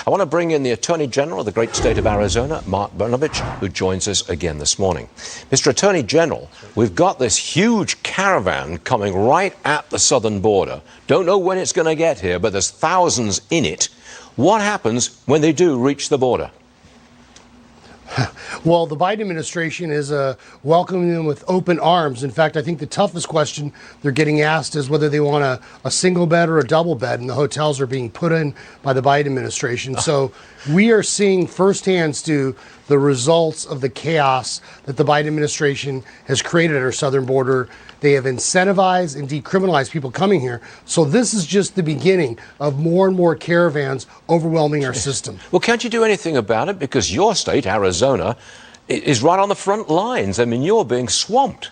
I want to bring in the Attorney General of the great state of Arizona, Brnovich, who joins us again this morning. Mr. Attorney General, we've got this huge caravan coming right at the southern border. Don't know when it's going to get here, but there's thousands in it. What happens when they do reach the border? Well, the Biden administration is welcoming them with open arms. In fact, I think the toughest question they're getting asked is whether they want a single bed or a double bed, and the hotels are being put in by the Biden administration. So we are seeing firsthand, Stu, the results of the chaos that the Biden administration has created at our southern border. They have incentivized and decriminalized people coming here. So this is just the beginning of more and more caravans overwhelming our system. Well, can't you do anything about it? Because your state, Arizona, is right on the front lines. I mean, you're being swamped.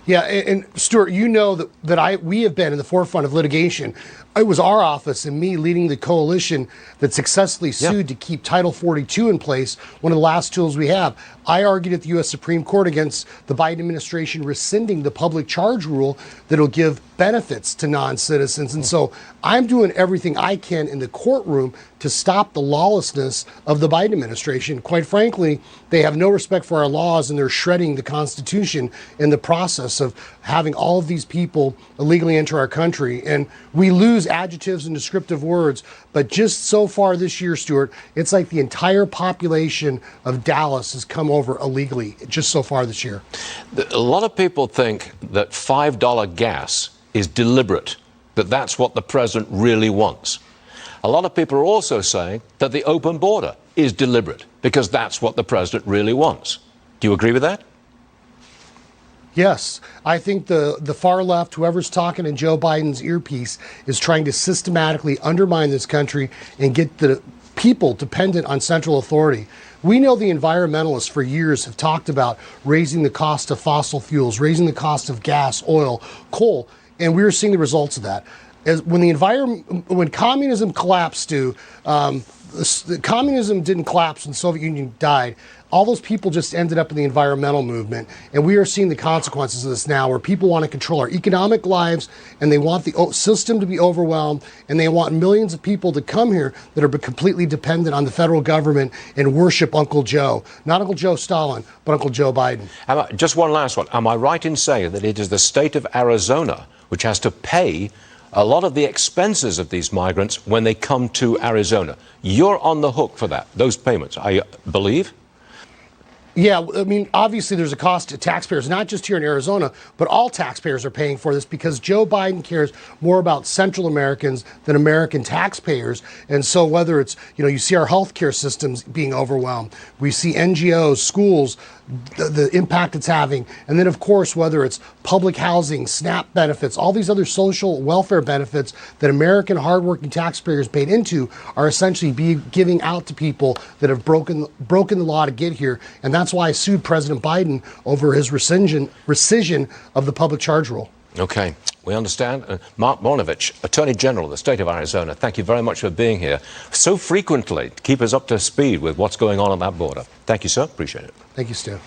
Yeah, and Stuart, you know that we have been in the forefront of litigation. It was our office and me leading the coalition that successfully sued to keep Title 42 in place, one of the last tools we have. I argued at the U.S. Supreme Court against the Biden administration rescinding the public charge rule that'll give benefits to non-citizens. And so I'm doing everything I can in the courtroom to stop the lawlessness of the Biden administration. Quite frankly, they have no respect for our laws, and they're shredding the Constitution in the process of having all of these people illegally enter our country. And we lose adjectives and descriptive words, but just so far this year, Stuart, it's like the entire population of Dallas has come over illegally, just so far this year. A lot of people think that $5 gas is deliberate, that that's what the president really wants. A lot of people are also saying that the open border is deliberate because that's what the president really wants. Do you agree with that? Yes, I think the far left, whoever's talking in Joe Biden's earpiece, is trying to systematically undermine this country and get the people dependent on central authority. We know the environmentalists for years have talked about raising the cost of fossil fuels, raising the cost of gas, oil, coal, and we're seeing the results of that. When communism collapsed, communism didn't collapse when the Soviet Union died. All those people just ended up in the environmental movement, and we are seeing the consequences of this now, where people want to control our economic lives, and they want the system to be overwhelmed, and they want millions of people to come here that are completely dependent on the federal government and worship Uncle Joe. Not Uncle Joe Stalin, but Uncle Joe Biden. Just one last one. Am I right in saying that it is the state of Arizona which has to pay a lot of the expenses of these migrants when they come to Arizona? You're on the hook for that, those payments, I believe? Yeah, I mean, obviously there's a cost to taxpayers, not just here in Arizona, but all taxpayers are paying for this because Joe Biden cares more about Central Americans than American taxpayers. And so whether it's, you see our healthcare systems being overwhelmed, we see NGOs, schools, the impact it's having. And then, of course, whether it's public housing, SNAP benefits, all these other social welfare benefits that American hardworking taxpayers paid into are essentially giving out to people that have broken the law to get here. And that's why I sued President Biden over his rescission of the public charge rule. Okay, we understand. Mark Brnovich, Attorney General of the state of Arizona, thank you very much for being here so frequently to keep us up to speed with what's going on at that border. Thank you, sir. Appreciate it. Thank you, Stu.